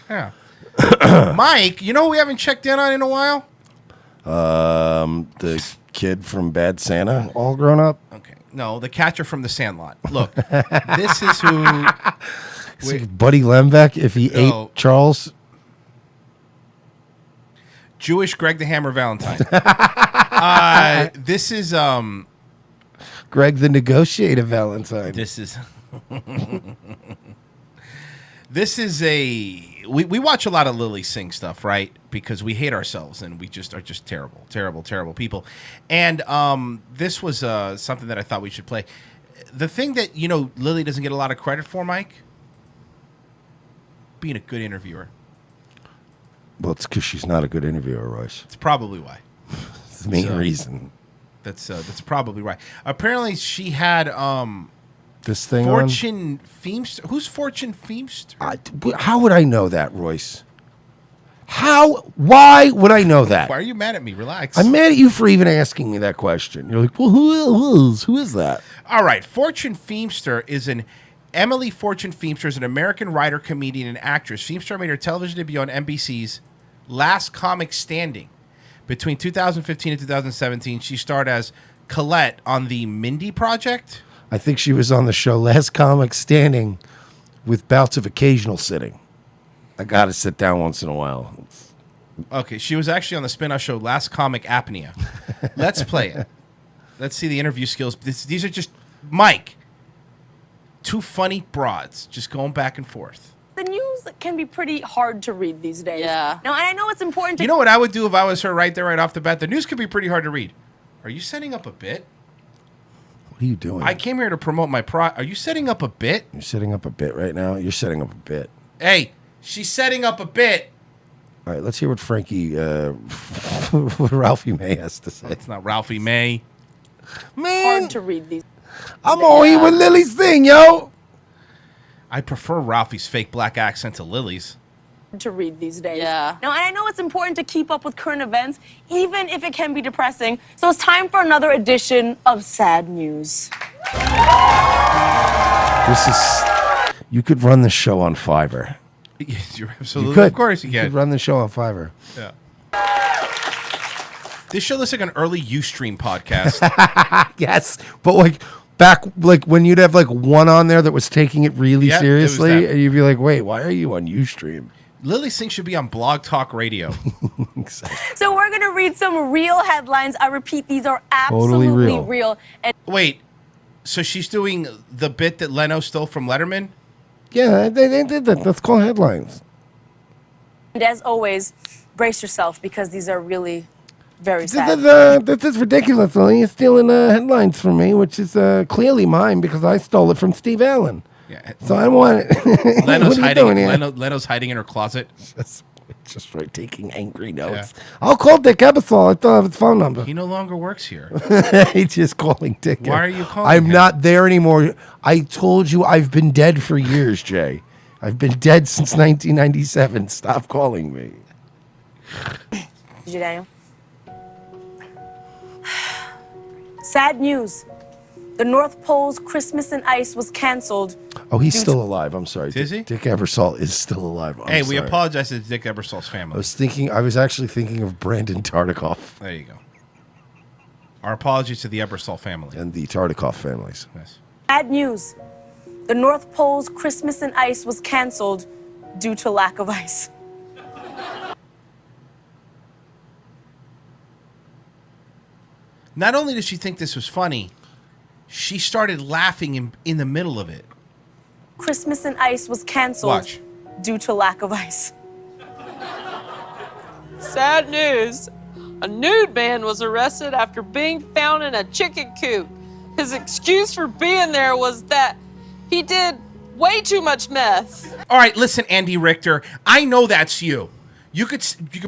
Yeah. Mike, you know who we haven't checked in on in a while? The kid from Bad Santa, all grown up. Okay. No, the catcher from the Sandlot. Look, this is who... Like Buddy Lembeck, if he ate Charles. Jewish Greg the Hammer Valentine. This is... Greg the Negotiator Valentine. This is... This is a... We watch a lot of Lilly Singh stuff, right? Because we hate ourselves and we just are just terrible, terrible, terrible people. And this was something that I thought we should play. The thing that, you know, Lilly doesn't get a lot of credit for, Mike? Being a good interviewer. Well, it's because she's not a good interviewer, Royce. It's probably why. It's the main reason. That's probably right. Apparently, she had this thing Fortune Feimster. Who's Fortune Feimster? How would I know that, Royce? Why would I know that? Why are you mad at me? Relax. I'm mad at you for even asking me that question. You're like, well, who is that? All right, Fortune Feimster is Emily Fortune Feimster is an American writer, comedian, and actress. Feimster made her television debut on NBC's Last Comic Standing. Between 2015 and 2017, she starred as Colette on the Mindy Project. I think she was on the show Last Comic Standing with bouts of occasional sitting. I got to sit down once in a while. Okay, she was actually on the spin-off show Last Comic Apnea. Let's play it. Let's see the interview skills. These are just, Mike, two funny broads just going back and forth. The news can be pretty hard to read these days. Yeah. Now, and I know it's important to... You know what I would do if I was her right there, right off the bat? The news could be pretty hard to read. Are you setting up a bit? What are you doing? I came here to promote my Are you setting up a bit? You're setting up a bit right now? You're setting up a bit. Hey, she's setting up a bit. All right, let's hear what Frankie, what Ralphie May has to say. It's not Ralphie May. Man, hard to read these. I'm all here with Lilly Singh, yo. I prefer Ralphie's fake black accent to Lily's. To read these days. Yeah. Now, and I know it's important to keep up with current events, even if it can be depressing. So it's time for another edition of Sad News. This is... You could run the show on Fiverr. You're absolutely... You could. Of course you can. You could run the show on Fiverr. Yeah. This show looks like an early Ustream podcast. Yes, but like back, like when you'd have like one on there that was taking it really seriously, and you'd be like, "Wait, why are you on Ustream?" Lilly Singh should be on Blog Talk Radio. Exactly. So we're gonna read some real headlines. I repeat, these are absolutely Totally real. And wait, so she's doing the bit that Leno stole from Letterman? Yeah, they did that. That's called headlines. And as always, brace yourself because these are really very sad. This is ridiculous. Lilly. You're stealing headlines from me, which is clearly mine because I stole it from Steve Allen. Yeah. So I want it. Leno's hiding in her closet. Just right, taking angry notes. Yeah. I'll call Dick Ebersol. I still have his phone number. He no longer works here. He's just calling Dick. Why are you calling I'm him? not there anymore. I told you I've been dead for years, Jay. I've been dead since 1997. Stop calling me. Did you, Daniel? Sad news. The North Pole's Christmas and Ice was canceled. Oh, he's still alive. I'm sorry. Is he? Dick Ebersol is still alive. Hey, we apologize to Dick Ebersol's family. I was actually thinking of Brandon Tartikoff. There you go. Our apologies to the Ebersol family. And the Tartikoff families. Yes. Bad news. The North Pole's Christmas and Ice was canceled due to lack of ice. Not only did she think this was funny, she started laughing in the middle of it. Christmas and Ice was canceled due to lack of ice. Sad news. A nude man was arrested after being found in a chicken coop. His excuse for being there was that he did way too much meth. All right, listen, Andy Richter. I know that's you. You could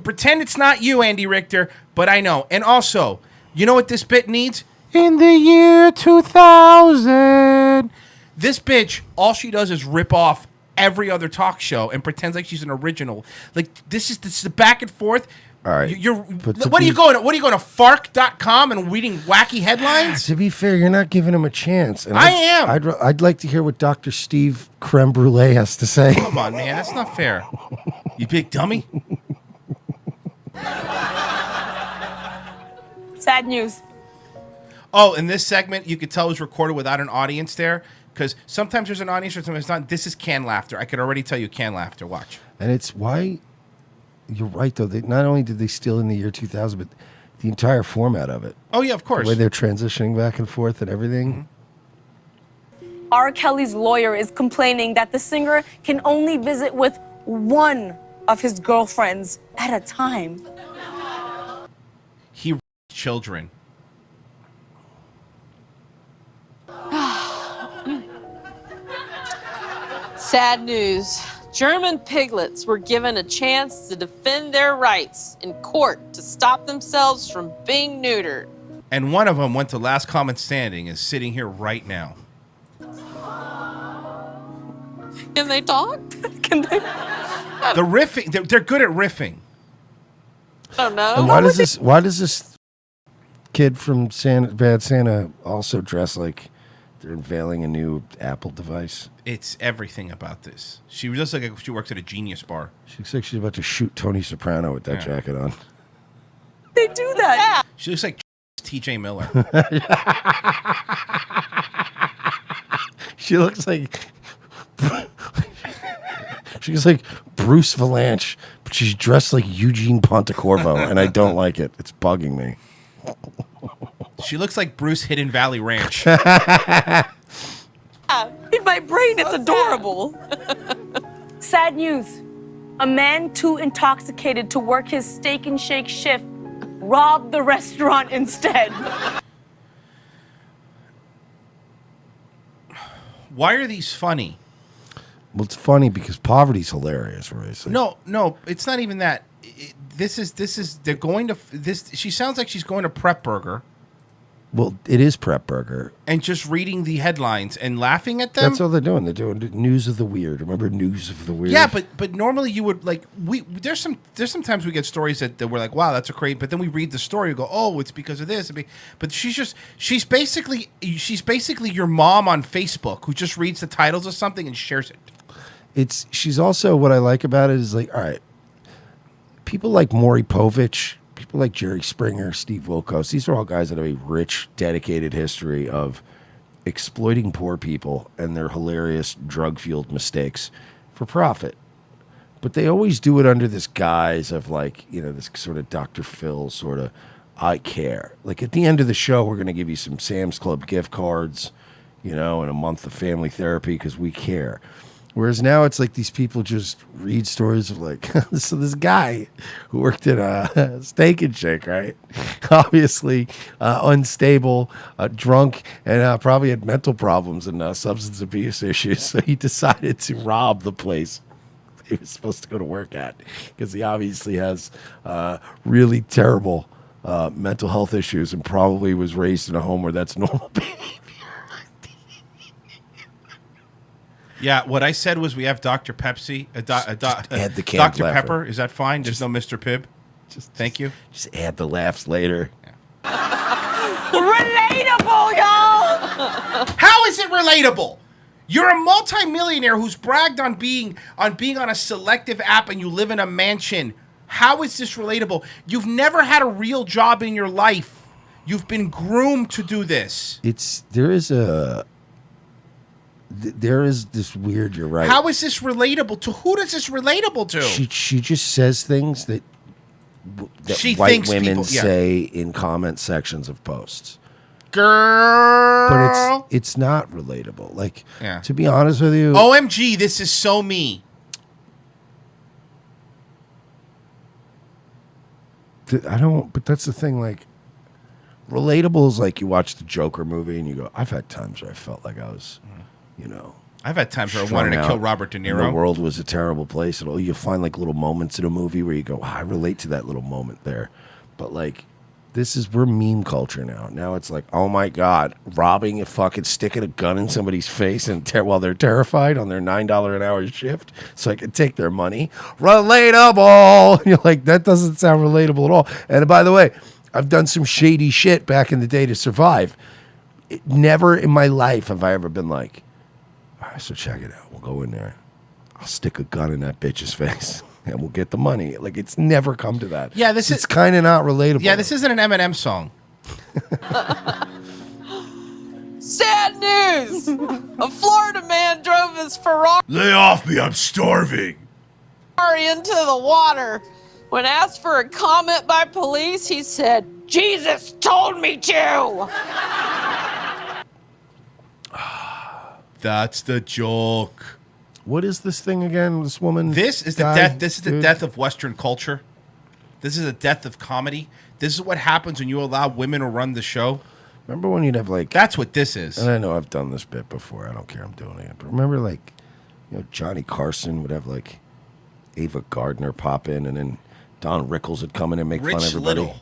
pretend it's not you, Andy Richter, but I know. And also, you know what this bit needs? In the year 2000. This bitch, all she does is rip off every other talk show and pretends like she's an original. Like, this is the back and forth. All right. What are you going to Fark.com and reading wacky headlines? To be fair, you're not giving him a chance. And I am. I'd like to hear what Dr. Steve Creme Brulee has to say. Come on, man. That's not fair. You big dummy. Sad news. Oh, in this segment, you could tell it was recorded without an audience there, because sometimes there's an audience, or sometimes not. This is canned laughter. I could already tell you canned laughter. Watch. And it's why, you're right, though. Not only did they steal in the year 2000, but the entire format of it. Oh, yeah, of course. The way they're transitioning back and forth and everything. R. Kelly's lawyer is complaining that the singer can only visit with one of his girlfriends at a time. He children. Sad news. German piglets were given a chance to defend their rights in court to stop themselves from being neutered. And one of them went to Last Common Standing, is sitting here right now. Can they talk? Can they? The riffing, they're good at riffing. I don't know. And why does this kid from Bad Santa also dress like they're unveiling a new Apple device? It's everything about this. She looks like she works at a Genius bar. She looks like she's about to shoot Tony Soprano with that jacket on. They do that. She looks like TJ Miller. She looks like Bruce Valanche, but she's dressed like Eugene Pontecorvo, and I don't like it. It's bugging me. She looks like Bruce Hidden Valley Ranch. In my brain, it's adorable. Sad news. A man too intoxicated to work his steak and shake shift robbed the restaurant instead. Why are these funny? Well, it's funny because poverty's hilarious, right? No, it's not even that. They're going to this. She sounds like she's going to Prep Burger. Well, it is Prep Burger. And just reading the headlines and laughing at them. That's all they're doing. They're doing News of the Weird. Remember News of the Weird? Yeah, but normally you would like there's some times we get stories that we're like, wow, that's a great, but then we read the story and go, oh, it's because of this. But she's basically your mom on Facebook who just reads the titles of something and shares it. She's also, what I like about it is like, all right, people like Maury Povich, people like Jerry Springer, Steve Wilkos, these are all guys that have a rich, dedicated history of exploiting poor people and their hilarious drug-fueled mistakes for profit. But they always do it under this guise of like, this sort of Dr. Phil sort of, I care. Like at the end of the show, we're going to give you some Sam's Club gift cards, and a month of family therapy because we care. Whereas now it's like these people just read stories of like, so this guy who worked at a Steak and Shake, right? Obviously unstable, drunk, and probably had mental problems and substance abuse issues. So he decided to rob the place he was supposed to go to work at because he obviously has really terrible mental health issues and probably was raised in a home where that's normal behavior. Yeah, what I said was we have Dr. Pepsi, add the Dr. Pepper. Is that fine? There's no Mr. Pibb. Thank you. Just add the laughs later. Relatable, y'all. How is it relatable? You're a multimillionaire who's bragged on being on a selective app and you live in a mansion. How is this relatable? You've never had a real job in your life. You've been groomed to do this. There is this weird, you're right. How is this relatable? To who does this relatable to? She just says things that white women say in comment sections of posts. Girl. But it's not relatable. Like, to be honest with you. OMG, this is so me. But that's the thing, like, relatable is like you watch the Joker movie and you go, I've had times where I felt like I was... I've had times where I wanted to kill Robert De Niro. The world was a terrible place. And you find like little moments in a movie where you go, wow, I relate to that little moment there. But like, we're meme culture now. Now it's like, oh my God, robbing sticking a gun in somebody's face and while they're terrified on their $9 an hour shift so I can take their money. Relatable. And you're like, that doesn't sound relatable at all. And by the way, I've done some shady shit back in the day to survive. Never in my life have I ever been like, all right, so check it out. We'll go in there. I'll stick a gun in that bitch's face. and we'll get the money. Like, it's never come to that. Yeah, it's kind of not relatable. Yeah, this isn't an Eminem song. Sad news! A Florida man drove his Ferrari Lay off me, I'm starving. into the water. When asked for a comment by police, he said, "Jesus told me to." That's the joke. What is this thing again? This woman? This is the guy, death. This is the dude? death of Western culture. This is the death of comedy. This is what happens when you allow women to run the show. Remember when you'd have like... That's what this is. And I know I've done this bit before. I don't care. I'm doing it. But remember, like, Johnny Carson would have like Ava Gardner pop in, and then Don Rickles would come in and make fun of everybody. Little.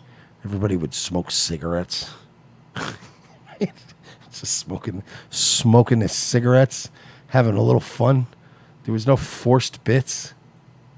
Everybody would smoke cigarettes. Just smoking his cigarettes, having a little fun. There was no forced bits.